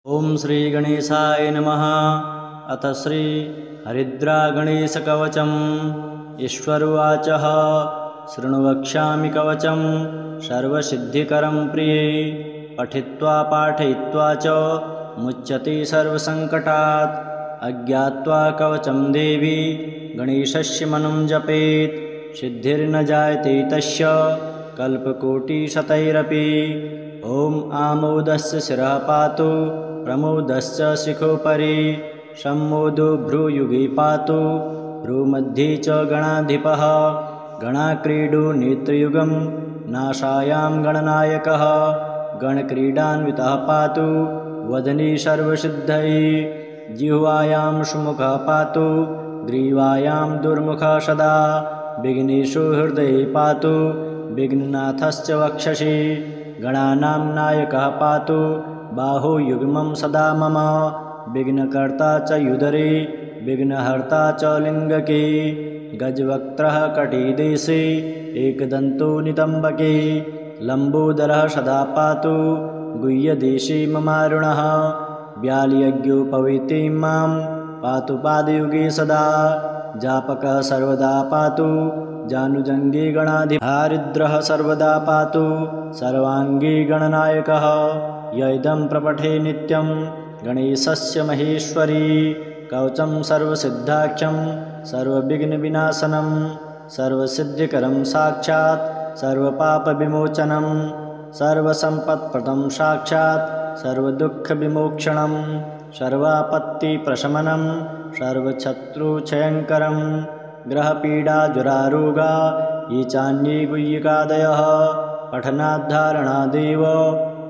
ओम श्री गणेशाय नमः। अथ श्री हरिद्रा गणेश कवचम्। ईश्वरुवाचः शृणु वक्ष्यामि कवचं सर्वसिद्धिकरं प्रिये। पठित्वा पाठयित्वा च मुच्यते सर्वसङ्कटात्। अज्ञात्वा कवचं देवी गणेशस्य मनं जपेत्। सिद्धिर्न जायते तस्य कल्पकोटिशतैरपि। ॐ आमोदस्य शिरः पातु प्रमोदस्य शिखोपरि। सम्मोदो भ्रूयुगे पातु भ्रूमध्ये च गणाधिपः। गणाक्रीडो नेत्रयुगं नासायां गणनायकः। गणक्रीडान्वितः पातु वदने सर्वसिद्धये। जिह्वायां सुमुखः पातु ग्रीवायां दुर्मुखः सदा। विघ्नेषु हृदये पातु विघ्ननाथश्च वक्षसि। गणानां नायकः पातु बाहुयुग्मं सदा मम। विघ्नकर्ता च युदरे विघ्नहर्ता च लिङ्गके। गजवक्त्रः कटिदेशे एकदन्तो नितम्बके। लम्बोदरः सदा पातु गुह्यदेशे ममारुणः। व्यालयज्ञोपवीते मां पातु पादयुगे सदा। जापकः सर्वदा पातु जानुजङ्गे गणाधिपः। हारिद्रः सर्वदा पातु सर्वाङ्गे गणनायकः। य इदं प्रपठे नित्यं गणेशस्य महेश्वरी। कवचं सर्वसिद्धाख्यं सर्वविघ्नविनाशनं। सर्वसिद्धिकरं साक्षात् सर्वपापविमोचनं। सर्वसम्पत्प्रदं साक्षात् सर्वदुःखविमोक्षणं। सर्वापत्तिप्रशमनं सर्वशत्रुक्षयङ्करं। ग्रहपीडाजुरारोगा ये चान्ये गुह्यकादयः। पठनाद्धारणादेव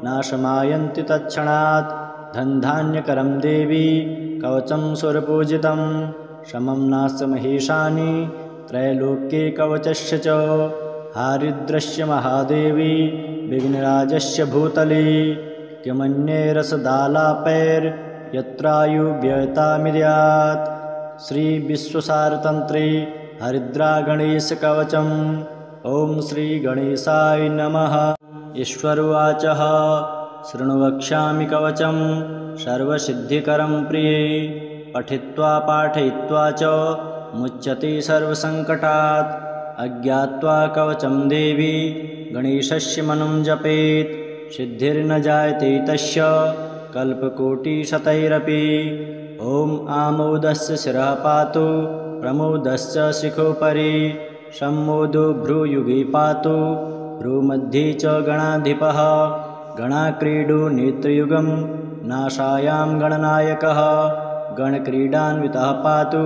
नाशमायन्ति तत्क्षणात्। धनधान्यकरं देवी कवचं सुरपूजितं। समं नास्य महेशानि त्रैलोक्ये कवचस्य च। हारिद्रस्य महादेवी विघ्नराजस्य भूतले। किमन्ये रसदालापैर्यत्रायुव्ययतामिद्यात्। श्रीविश्वसारतन्त्रे हरिद्रा गणेशकवचम्। ॐ श्रीगणेशाय नमः। ईश्वरुवाचः शृणु वक्ष्यामि कवचं सर्वसिद्धिकरं प्रिये। पठित्वा पाठयित्वा च मुच्यते सर्वसङ्कटात्। अज्ञात्वा कवचं देवी गणेशस्य मनं जपेत्। सिद्धिर्न जायते तस्य कल्पकोटिशतैरपि। ॐ आमोदस्य शिरः पातु प्रमोदस्य शिखोपरि। सम्मोदो भ्रूयुगे पातु भ्रूमध्ये च गणाधिपः। गणाक्रीडो नेत्रयुगं नासायां गणनायकः। गणक्रीडान्वितः पातु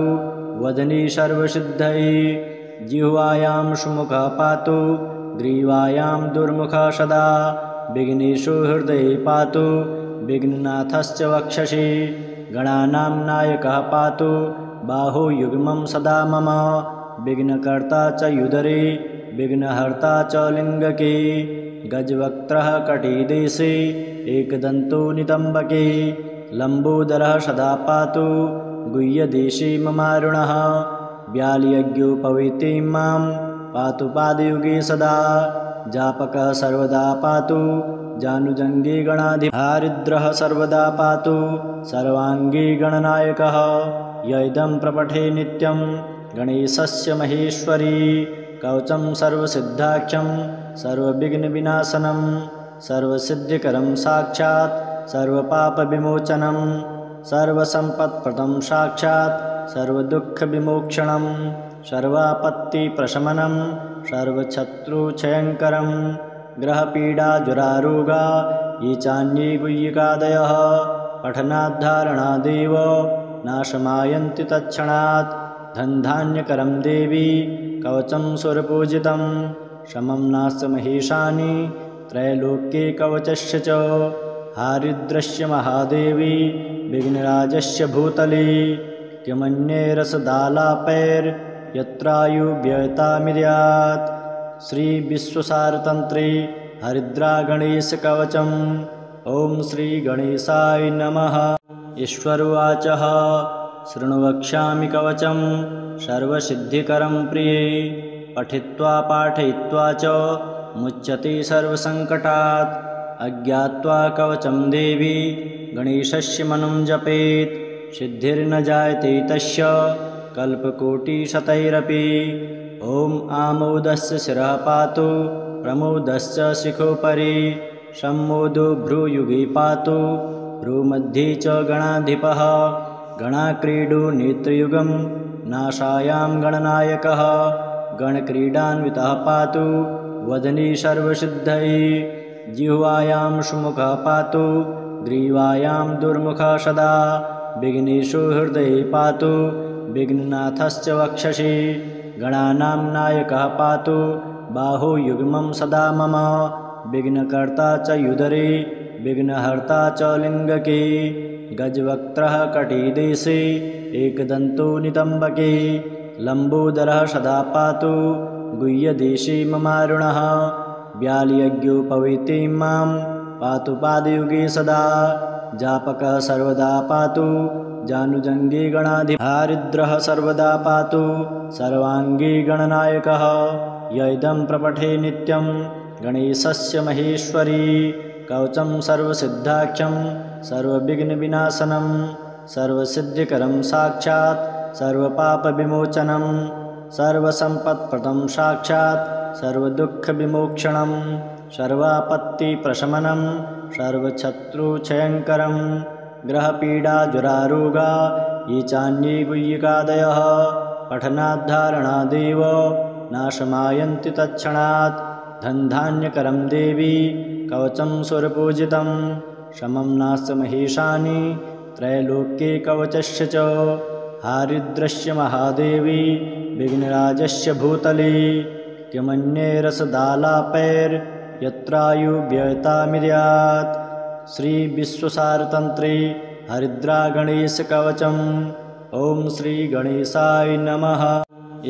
वदने सर्वसिद्धये। जिह्वायां सुमुखः पातु ग्रीवायां दुर्मुखः सदा। विघ्नेषु हृदये पातु विघ्ननाथश्च वक्षसि। गणानां नायकः पातु बाहुयुग्मं सदा मम। विघ्नकर्ता च युदरे विघ्नहर्ता च लिङ्गके। गजवक्त्रः कटिदेशे एकदन्तो नितम्बके। लम्बोदरः सदा पातु गुह्यदेशे ममारुणः। व्यालयज्ञोपवीते मां पातु पादयुगे सदा। जापकः सर्वदा पातु जानुजङ्गे गणाधिपः। हारिद्रः सर्वदा पातु सर्वाङ्गे गणनायकः। य इदं प्रपठे नित्यं गणेशस्य महेश्वरी। कवचं सर्वसिद्धाख्यं सर्वविघ्नविनाशनं। सर्वसिद्धिकरं साक्षात् सर्वपापविमोचनं। सर्वसम्पत्प्रदं साक्षात् सर्वदुःखविमोक्षणं। सर्वापत्तिप्रशमनं सर्वशत्रुक्षयङ्करं। ग्रहपीडाजुरारोगा ये चान्ये गुह्यकादयः। पठनाद्धारणादेव नाशमायन्ति तत्क्षणात्। धनधान्यकरं देवी कवचं सुरपूजितं। समं नास्य महेशानि त्रैलोक्ये कवचस्य च। हारिद्रस्य महादेवी विघ्नराजस्य भूतले। किमन्ये रसदालापैर्यत्रायुव्ययतामिद्यात्। श्रीविश्वसारतन्त्रे हरिद्रा गणेशकवचम्। ॐ श्रीगणेशाय नमः। ईश्वरुवाचः शृणु वक्ष्यामि कवचं सर्वसिद्धिकरं प्रिये। पठित्वा पाठयित्वा च मुच्यते सर्वसङ्कटात्। अज्ञात्वा कवचं देवी गणेशस्य मनुं जपेत् सिद्धिर्न जायते तस्य कल्पकोटिशतैरपि। ॐ आमोदस्य शिरः पातु प्रमोदस्य शिखोपरि सम्मोदो भ्रूयुगे पातु भ्रूमध्ये च गणाधिपः गणाक्रीडो नेत्रयुगं नासायां गणनायकः गणक्रीडान्वितः पातु वदने सर्वसिद्धये जिह्वायां सुमुखः पातु ग्रीवायां दुर्मुखः सदा विघ्नेषु हृदये पातु विघ्ननाथश्च वक्षसि गणानां नायकः पातु बाहुयुग्मं सदा मम विघ्नकर्ता च युदरे विघ्नहर्ता च लिङ्गके गजवक्त्रः कटिदेशे एकदन्तो नितम्बके लम्बोदरः सदा पातु गुह्यदेशे ममारुणः व्यालयज्ञोपवीतिं मां पातु पादयुगे सदा जापकः सर्वदा पातु जानुजङ्गे गणाधिपः सर्वदा पातु सर्वाङ्गे गणनायकः य इदं प्रपठे नित्यं गणेशस्य महेश्वरी कवचं सर्वसिद्धाख्यं सर्वविघ्नविनाशनं सर्वसिद्धिकरं साक्षात् सर्वपापविमोचनं सर्वसम्पत्प्रदं साक्षात् सर्वदुःखविमोक्षणं सर्वापत्तिप्रशमनं सर्वशत्रुक्षयङ्करं ग्रहपीडाजुरारोगा ये चान्ये गुह्यकादयः पठनाद्धारणादेव नाशमायन्ति तत्क्षणात् धनधान्यकरं देवी कवचं सुरपूजितं शमं नास्य महेशानि त्रैलोक्ये कवचस्य च हारिद्रस्य महादेवी विघ्नराजस्य भूतले किमन्ये रसदालापैर्यत्रायुव्ययतामिद्यात् श्रीविश्वसारतन्त्रे हरिद्रागणेशकवचम् ॐ श्रीगणेशाय नमः।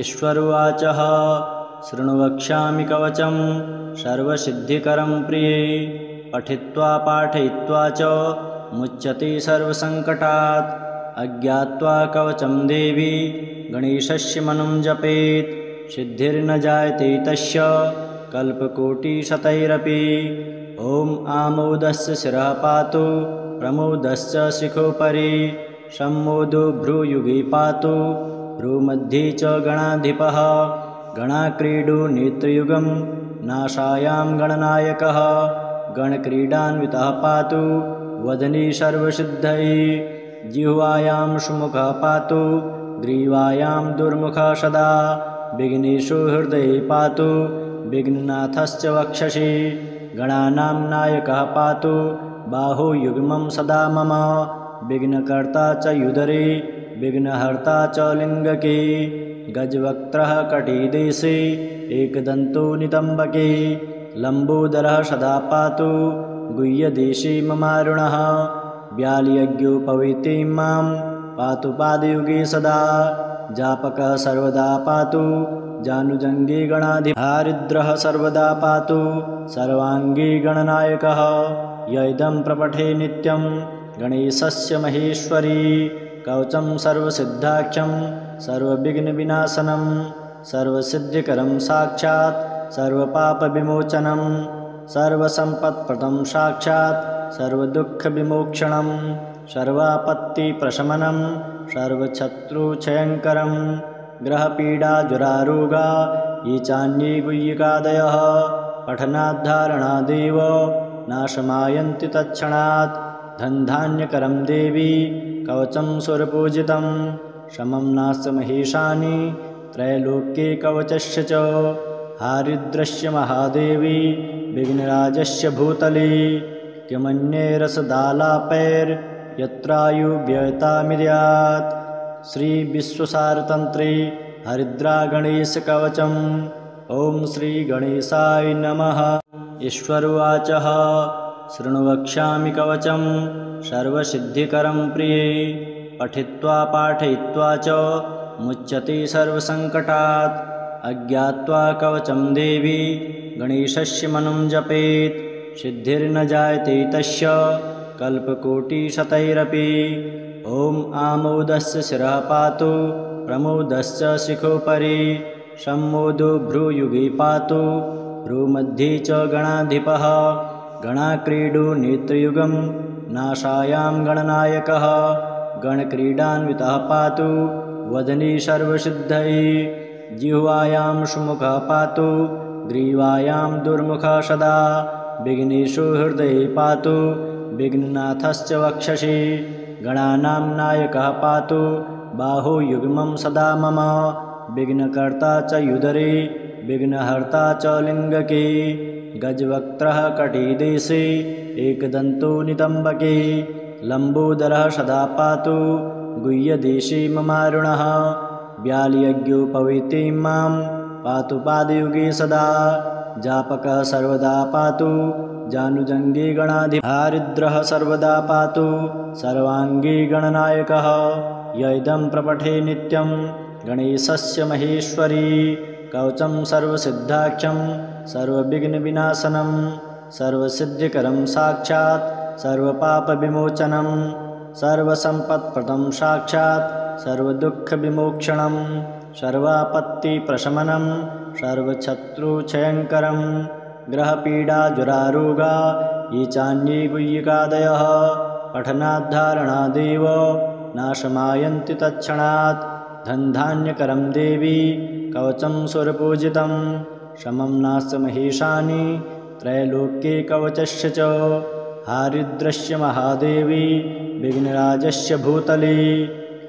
ईश्वरोवाचः शृणु वक्ष्यामि कवचं सर्वसिद्धिकरं प्रिये पठित्वा पाठयित्वा च मुच्यते सर्वसङ्कटात् अज्ञात्वा कवचं देवी गणेशस्य मनुं जपेत् सिद्धिर्न जायते तस्य कल्पकोटिशतैरपि। ॐ आमोदस्य शिरः पातु प्रमोदस्य शिखोपरि सम्मोदो भ्रूयुगे पातु भ्रूमध्ये च गणाधिपः गणाक्रीडो नेत्रयुगं नासायां गणनायकः गणक्रीडान्वितः पातु वदने सर्वसिद्धये जिह्वायां सुमुखः पातु ग्रीवायां दुर्मुखः सदा विघ्नेषु हृदये पातु विघ्ननाथश्च वक्षसि गणानां नायकः पातु बाहुयुग्मं सदा मम विघ्नकर्ता च युदरे विघ्नहर्ता च लिङ्गके गजवक्त्रः कटिदेशे एकदन्तो नितम्बके लम्बोदरः सदा पातु गुह्यदेशे ममारुणः व्यालयज्ञोपवीतिं मां पातु पादयुगे सदा जापकः सर्वदा पातु जानुजङ्गे गणाधिपः सर्वदा पातु सर्वाङ्गे गणनायकः य इदं प्रपठे नित्यं गणेशस्य महेश्वरी कवचं सर्वसिद्धाख्यं सर्वविघ्नविनाशनं सर्वसिद्धिकरं साक्षात् सर्वपापविमोचनं सर्वसम्पत्प्रदं साक्षात् सर्वदुःखविमोक्षणं सर्वापत्तिप्रशमनं सर्वशत्रुक्षयङ्करं ग्रहपीडाजुरारोगा ये चान्ये गुह्यकादयः पठनाद्धारणादेव नाशमायन्ति तत्क्षणात् धनधान्यकरं देवी कवचं सुरपूजितं शमं नास्य महेशानि त्रैलोक्ये कवचस्य च हारिद्रस्य महादेवी विघ्नराजस्य भूतले किमन्ये रसदालापैर्यत्रायुव्ययतामिद्यात् श्रीविश्वसारतन्त्रे हरिद्रागणेशकवचम् ॐ श्रीगणेशाय नमः। ईश्वरोवाचः शृणु वक्ष्यामि कवचं सर्वसिद्धिकरं प्रिये पठित्वा पाठयित्वा च मुच्यते सर्वसङ्कटात् अज्ञात्वा कवचं देवी गणेशस्य मनुं जपेत् सिद्धिर्न जायते तस्य कल्पकोटिशतैरपि। ॐ आमोदस्य शिरः पातु प्रमोदस्य शिखोपरि सम्मोदो भ्रूयुगे पातु भ्रूमध्ये च गणाधिपः गणाक्रीडो नेत्रयुगं नाशायां गणनायकः गणक्रीडान्वितः पातु वदनी सर्वसिद्धये जिह्वायां सुमुखः पातु ग्रीवायां दुर्मुखः सदा विघ्नेषु हृदये पातु विघ्ननाथश्च वक्षसि गणानां नायकः पातु बाहुयुग्मं सदा मम विघ्नकर्ता च युदरे विघ्नहर्ता च लिङ्गके गजवक्त्रः कटिदेशे एकदन्तो नितम्बके लम्बोदरः सदा पातु गुह्यदेशे ममारुणः व्यालयज्ञोपवीते मां पातु पादयुगे सदा जापकः सर्वदा पातु जानुजङ्गे गणाधिहारिद्रः सर्वदा पातु सर्वाङ्गे गणनायकः य इदं प्रपठे नित्यं गणेशस्य महेश्वरी कवचं सर्वसिद्धाख्यं सर्वविघ्नविनाशनं सर्वसिद्धिकरं साक्षात् सर्वपापविमोचनं सर्वसम्पत्प्रदं साक्षात् सर्वदुःखविमोक्षणं सर्वापत्तिप्रशमनं सर्वशत्रुक्षयङ्करं ग्रहपीडाजुरारोगा ये चान्ये गुह्यकादयः पठनाद्धारणादेव नाशमायन्ति तत्क्षणात् धनधान्यकरं देवी कवचं सुरपूजितं शमं नास्य महेशानि त्रैलोक्ये कवचस्य च हारिद्रस्य महादेवी विघ्नराजस्य भूतले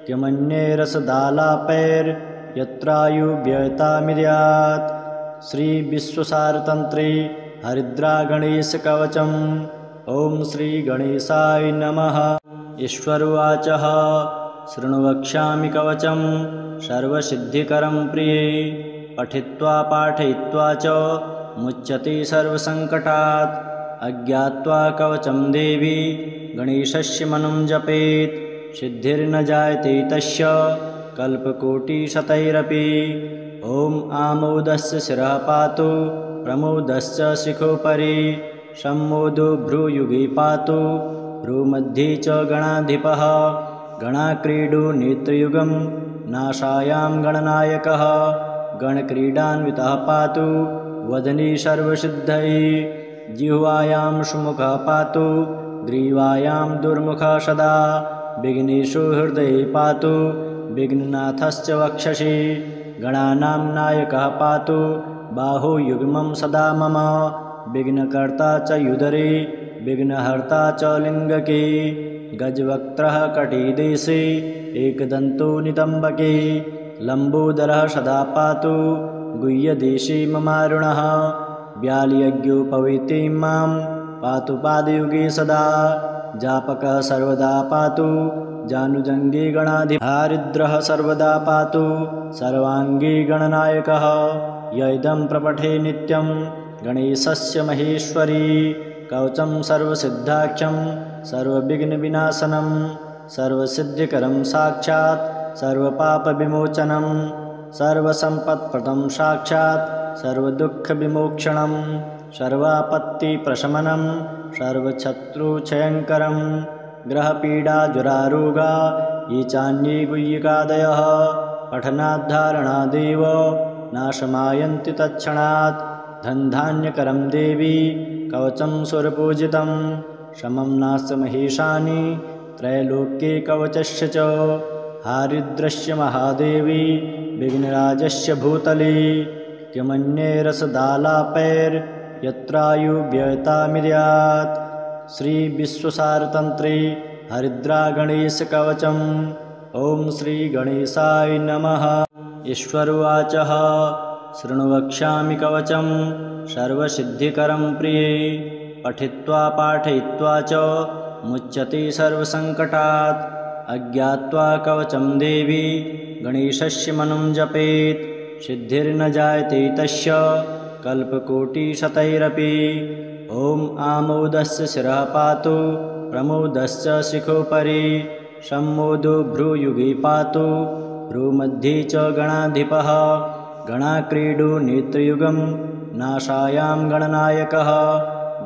किमन्ये रसदालापैर्यत्रायुव्ययतामिर्यात् श्रीविश्वसारतन्त्रे हरिद्रागणेशकवचम् ॐ श्रीगणेशाय नमः। ईश्वरोवाचः शृणु वक्ष्यामि कवचं सर्वसिद्धिकरं प्रिये पठित्वा पाठयित्वा च मुच्यते सर्वसङ्कटात् अज्ञात्वा कवचं देवी गणेशस्य मनं जपेत् सिद्धिर्न जायते तस्य कल्पकोटिशतैरपि ॐ आमोदस्य शिरः पातु प्रमोदस्य शिखोपरि सम्मोदो भ्रूयुगे पातु भ्रूमध्ये च गणाधिपः गणाक्रीडो नेत्रयुगं नाशायां गणनायकः गणक्रीडान्वितः पातु वदनी सर्वसिद्धये जिह्वायां सुमुखः पातु ग्रीवायां दुर्मुखः सदा विघ्नेषु हृदये पातु विघ्ननाथश्च वक्षसि गणानां नायकः पातु बाहुयुग्मं सदा मम विघ्नकर्ता च युदरे विघ्नहर्ता च लिङ्गके गजवक्त्रः कटिदेशे एकदन्तो नितम्बके लम्बोदरः सदा पातु गुह्यदेशे ममारुणः व्यालयज्ञोपवीते मां पातु पादयुगे सदा जापकः सर्वदा पातु जानुजङ्गे गणाधिहारिद्रः सर्वदा पातु सर्वाङ्गे गणनायकः य इदं प्रपठे नित्यं गणेशस्य महेश्वरी कवचं सर्वसिद्धाख्यं सर्वविघ्नविनाशनं सर्वसिद्धिकरं साक्षात् सर्वपापविमोचनं सर्वसम्पत्प्रदं साक्षात् सर्वदुःखविमोक्षणं सर्वापत्तिप्रशमनं सर्वशत्रुक्षयङ्करं ग्रहपीडाजुरारोगा ये चान्ये गुह्यकादयः पठनाद्धारणादेव नाशमायन्ति तत्क्षणात् धनधान्यकरं देवी कवचं सुरपूजितं शमं नास्य महेशानि त्रैलोक्ये कवचस्य च हारिद्रस्य महादेवी विघ्नराजस्य भूतले किमन्ये रसदालापैर्यत्रायुव्ययतामिर्यात् श्रीविश्वसारतन्त्रे हरिद्रागणेशकवचम् ॐ श्रीगणेशाय नमः। ईश्वरोवाचः शृणु वक्ष्यामि कवचं सर्वसिद्धिकरं प्रिये पठित्वा पाठयित्वा च मुच्यते सर्वसङ्कटात् अज्ञात्वा कवचं देवी गणेशस्य मनं जपेत् सिद्धिर्न जायते तस्य कल्पकोटिशतैरपि ॐ आमोदस्य शिरः पातु प्रमोदस्य शिखोपरि सम्मोदो भ्रूयुगे पातु भ्रूमध्ये च गणाधिपः गणाक्रीडो नेत्रयुगं नाशायां गणनायकः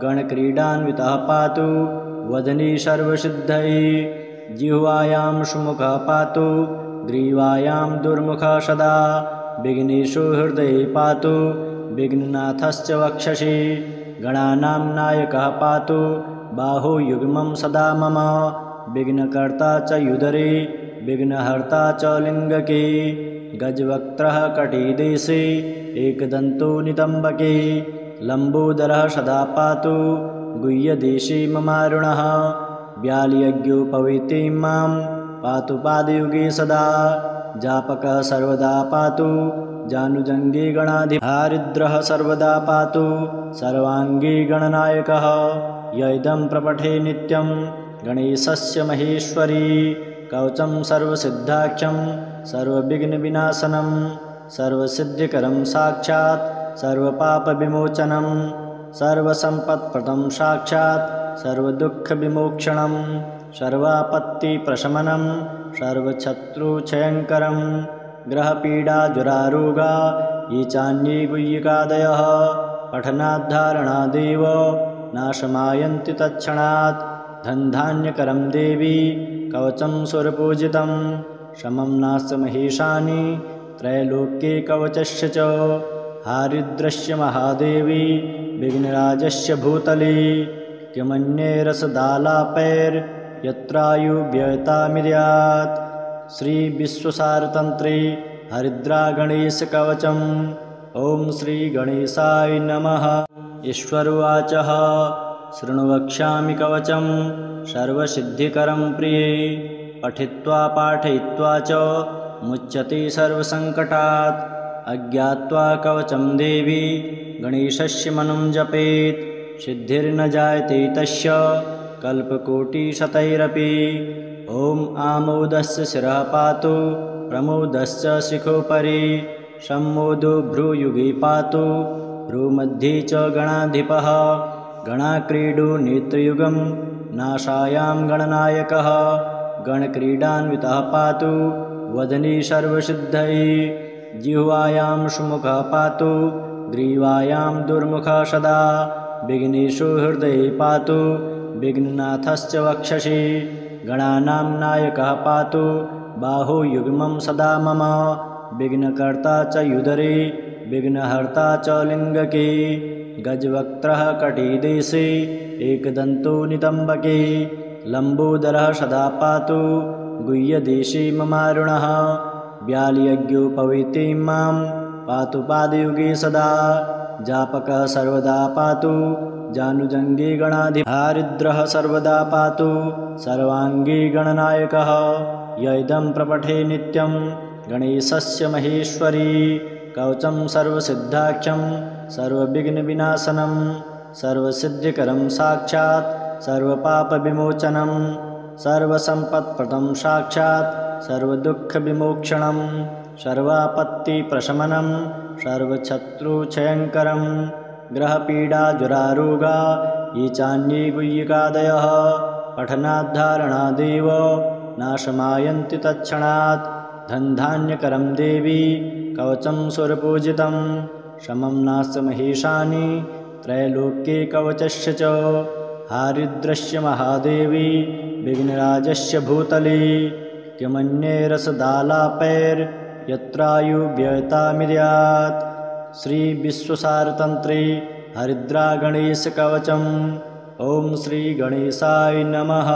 गणक्रीडान्वितः पातु वदनी सर्वसिद्धये जिह्वायां सुमुखः पातु ग्रीवायां दुर्मुखः सदा विघ्नेषु हृदये पातु विघ्ननाथश्च वक्षसि गणानां नायकः पातु बाहुयुग्मं सदा मम विघ्नकर्ता च युदरे विघ्नहर्ता च लिङ्गके गजवक्त्रः कटिदेशे एकदन्तो नितम्बके लम्बोदरः सदा पातु गुह्यदेशे ममारुणः व्यालयज्ञोपवीतिं मां पातु पादयुगे सदा जापकः सर्वदा पातु जानुजङ्गे गणाधिपः सर्वदा पातु सर्वाङ्गे गणनायकः य इदं प्रपठे नित्यं गणेशस्य महेश्वरी कवचं सर्वसिद्धाख्यं सर्वविघ्नविनाशनं सर्वसिद्धिकरं साक्षात् सर्वपापविमोचनं सर्वसम्पत्प्रदं साक्षात् सर्वदुःखविमोक्षणं सर्वापत्तिप्रशमनं सर्वशत्रुक्षयङ्करं ग्रहपीडाजुरारोगा ये चान्ये गुह्यकादयः पठनाद्धारणादेव नाशमायन्ति तत्क्षणात् धनधान्यकरं देवी कवचं सुरपूजितं शमं नास्य महेशानि त्रैलोक्ये कवचस्य च हारिद्रस्य महादेवी विघ्नराजस्य भूतले किमन्ये रसदालापैर्यत्रायुव्ययतामिद्यात् श्रीविश्वसारतन्त्रे हरिद्रागणेशकवचम् ॐ श्रीगणेशाय नमः। ईश्वरोवाचः शृणु वक्ष्यामि कवचं सर्वसिद्धिकरं प्रिये पठित्वा पाठयित्वा च मुच्यते सर्वसङ्कटात् अज्ञात्वा कवचं देवी गणेशस्य मनं जपेत् सिद्धिर्न जायते तस्य कल्पकोटिशतैरपि ॐ आमोदस्य शिरः पातु प्रमोदस्य शिखोपरि सम्मोदो भ्रूयुगे पातु भ्रूमध्ये च गणाधिपः गणाक्रीडो नेत्रयुगं नाशायां गणनायकः गणक्रीडान्वितः पातु वदने सर्वसिद्धये जिह्वायां सुमुखः पातु ग्रीवायां दुर्मुखः सदा विघ्नेषु हृदये पातु विघ्ननाथश्च वक्षसि गणानां नायकः पातु बाहुयुग्मं सदा मम विघ्नकर्ता च युदरे विघ्नहर्ता च लिङ्गके गजवक्त्रः कटिदेशे एकदन्तो नितम्बके लम्बोदरः सदा पातु गुह्यदेशे ममारुणः व्यालयज्ञोपवीतिं मां पातु पादयुगे सदा जापकः सर्वदा पातु जानुजङ्गे गणाधिपः सर्वदा पातु सर्वाङ्गे गणनायकः य इदं प्रपठे नित्यं गणेशस्य महेश्वरी कवचं सर्वसिद्धाख्यं सर्वविघ्नविनाशनं सर्वसिद्धिकरं साक्षात् सर्वपापविमोचनं सर्वसम्पत्प्रदं साक्षात् सर्वदुःखविमोक्षणं सर्वापत्तिप्रशमनं सर्वशत्रुक्षयङ्करं ग्रहपीडाजुरारोगा ये चान्ये गुह्यकादयः पठनाद्धारणादेव नाशमायन्ति तत्क्षणात् धनधान्यकरं देवी कवचं सुरपूजितं शमं नास्य महेशानि त्रैलोक्ये कवचस्य च हारिद्रस्य महादेवी विघ्नराजस्य भूतले किमन्ये रसदालापैर्यत्रायुव्ययतामिद्यात् श्रीविश्वसारतन्त्रे हरिद्रागणेशकवचम् ॐ श्रीगणेशाय नमः।